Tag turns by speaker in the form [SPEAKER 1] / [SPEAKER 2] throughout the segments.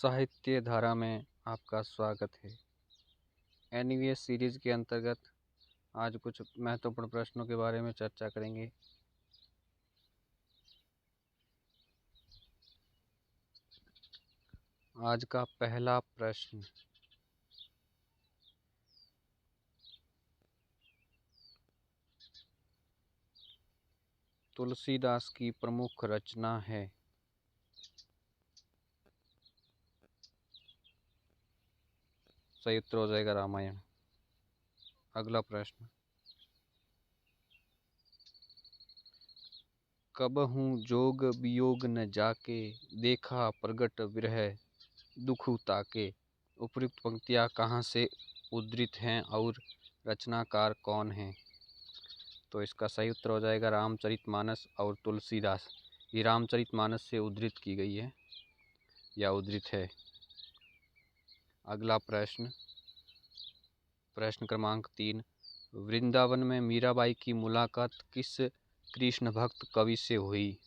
[SPEAKER 1] साहित्य धारा में आपका स्वागत है। एनईवीएस सीरीज के अंतर्गत आज कुछ महत्वपूर्ण प्रश्नों के बारे में चर्चा करेंगे। आज का पहला प्रश्न, तुलसीदास की प्रमुख रचना है। सही उत्तर हो जाएगा रामायण। अगला प्रश्न, कबहू जोग वियोग न जाके, देखा प्रगट विरह दुखु ताके। उपयुक्त पंक्तियाँ कहाँ से उद्धृत हैं और रचनाकार कौन हैं? तो इसका सही उत्तर हो जाएगा रामचरितमानस और तुलसीदास। ये रामचरितमानस से उद्धृत की गई है या उद्धृत है। अगला प्रश्न, प्रश्न क्रमांक 3, वृंदावन में मीराबाई की मुलाकात किस कृष्ण भक्त कवि से हुई?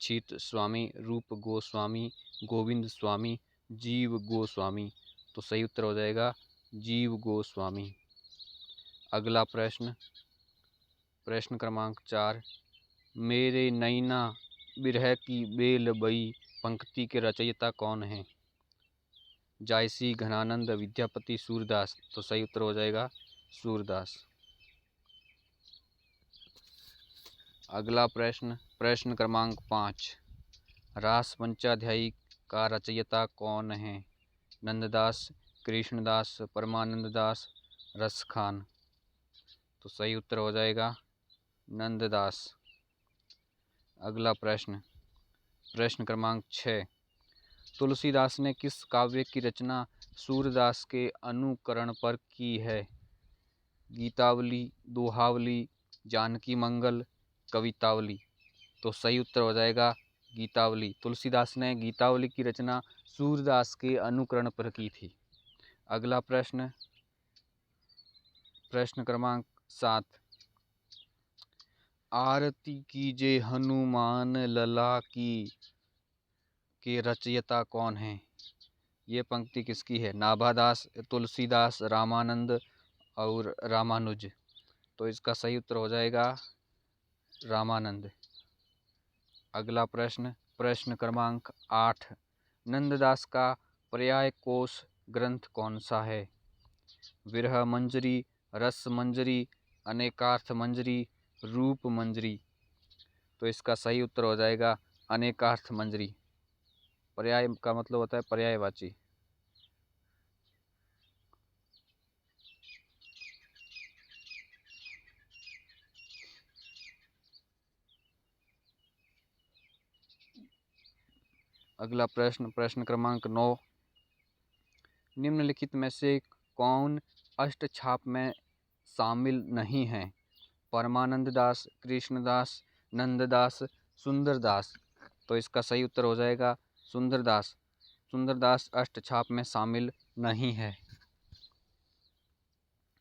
[SPEAKER 1] चित स्वामी, रूप गोस्वामी, गोविंद स्वामी, जीव गोस्वामी। तो सही उत्तर हो जाएगा जीव गोस्वामी। अगला प्रश्न, प्रश्न क्रमांक 4, मेरे नैना बिरह की बेल बई पंक्ति के रचयिता कौन हैं? जायसी, घनानंद, विद्यापति, सूरदास। तो सही उत्तर हो जाएगा सूरदास। अगला प्रश्न, प्रश्न क्रमांक 5, रास पंचाध्यायी का रचयिता कौन है? नंददास, कृष्णदास, परमानंददास, रसखान। तो सही उत्तर हो जाएगा नंददास। अगला प्रश्न, प्रश्न क्रमांक 6, तुलसीदास ने किस काव्य की रचना सूरदास के अनुकरण पर की है? गीतावली, दोहावली, जानकी मंगल, कवितावली। तो सही उत्तर हो जाएगा गीतावली। तुलसीदास ने गीतावली की रचना सूरदास के अनुकरण पर की थी। अगला प्रश्न, प्रश्न क्रमांक 7, आरती कीजे हनुमान लला की के रचयिता कौन है? ये पंक्ति किसकी है? नाभादास, तुलसीदास, रामानंद और रामानुज। तो इसका सही उत्तर हो जाएगा रामानंद। अगला प्रश्न, प्रश्न क्रमांक 8, नंददास का पर्याय कोश ग्रंथ कौन सा है? विरह मंजरी, रस मंजरी, अनेकार्थ मंजरी, रूप मंजरी। तो इसका सही उत्तर हो जाएगा अनेकार्थ मंजरी। पर्याय का मतलब होता है पर्यायवाची। अगला प्रश्न, प्रश्न क्रमांक 9, निम्नलिखित में से कौन अष्टछाप में शामिल नहीं है? परमानंददास, कृष्णदास, नंददास, सुंदरदास। तो इसका सही उत्तर हो जाएगा सुंदरदास। सुंदरदास अष्टछाप में शामिल नहीं है।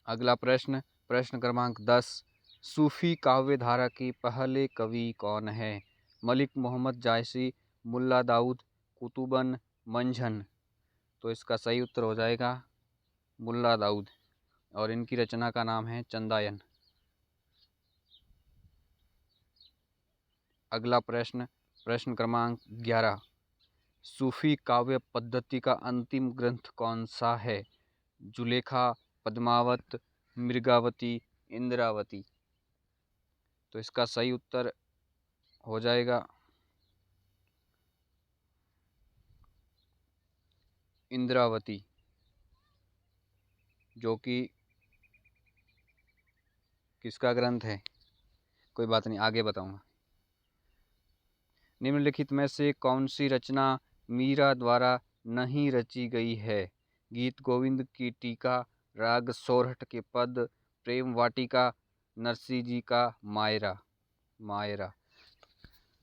[SPEAKER 1] अगला प्रश्न, प्रश्न क्रमांक 10, सूफी काव्य धारा के पहले कवि कौन है? मलिक मोहम्मद जायसी, मुल्ला दाऊद, कुतुबन, मंझन। तो इसका सही उत्तर हो जाएगा मुल्ला दाऊद और इनकी रचना का नाम है चंदायन। अगला प्रश्न, प्रश्न क्रमांक 11, सूफी काव्य पद्धति का अंतिम ग्रंथ कौन सा है? जुलेखा, पद्मावत, मृगावती, इंद्रावती। तो इसका सही उत्तर हो जाएगा इंद्रावती, जो कि किसका ग्रंथ है? कोई बात नहीं, आगे बताऊंगा। निम्नलिखित में से कौन सी रचना मीरा द्वारा नहीं रची गई है? गीत गोविंद की टीका, राग सोरठ के पद, प्रेम वाटिका, नरसिंह जी का मायरा। मायरा।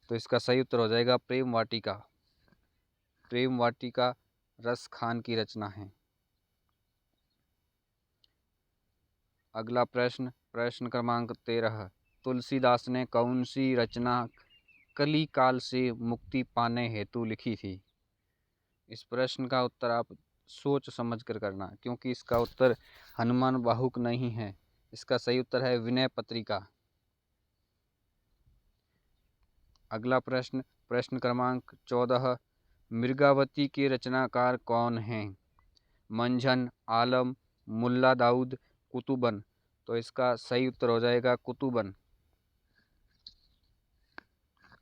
[SPEAKER 1] तो इसका सही उत्तर हो जाएगा प्रेम वाटिका। प्रेम वाटिका रस खान की रचना है। अगला प्रश्न, प्रश्न क्रमांक 13, तुलसीदास ने कौन सी रचना कली काल से मुक्ति पाने हेतु लिखी थी? इस प्रश्न का उत्तर आप सोच समझ कर करना, क्योंकि इसका उत्तर हनुमान बाहुक नहीं है। इसका सही उत्तर है विनय पत्रिका। अगला प्रश्न, प्रश्न क्रमांक 14, मृगावती के रचनाकार कौन हैं? मंझन, आलम, मुल्ला दाऊद, कुतुबन। तो इसका सही उत्तर हो जाएगा कुतुबन।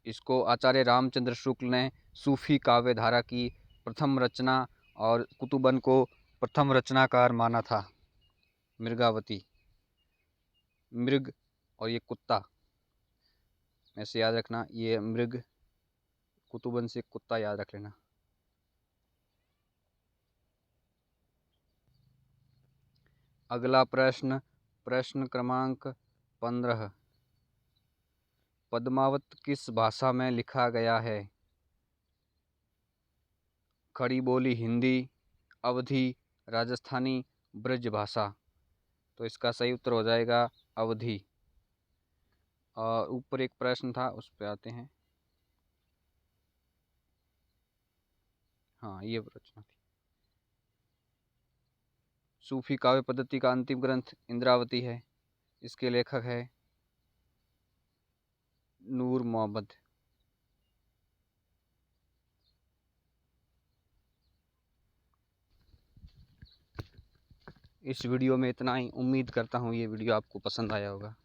[SPEAKER 1] इसको आचार्य रामचंद्र शुक्ल ने सूफी काव्य धारा की प्रथम रचना और कुतुबन को प्रथम रचनाकार माना था। मृगावती, मृग और ये कुत्ता, ऐसे याद रखना, ये मृग, कुतुबन से कुत्ता याद रख लेना। अगला प्रश्न, प्रश्न क्रमांक 15, पद्मावत किस भाषा में लिखा गया है? खड़ी बोली हिंदी, अवधी, राजस्थानी, ब्रज भाषा। तो इसका सही उत्तर हो जाएगा अवधी। और ऊपर एक प्रश्न था, उस पर आते हैं। हाँ, ये रचना थी। सूफी काव्य पद्धति का अंतिम ग्रंथ इंद्रावती है। इसके लेखक है नूर मोहम्मद। इस वीडियो में इतना ही। उम्मीद करता हूँ ये वीडियो आपको पसंद आया होगा।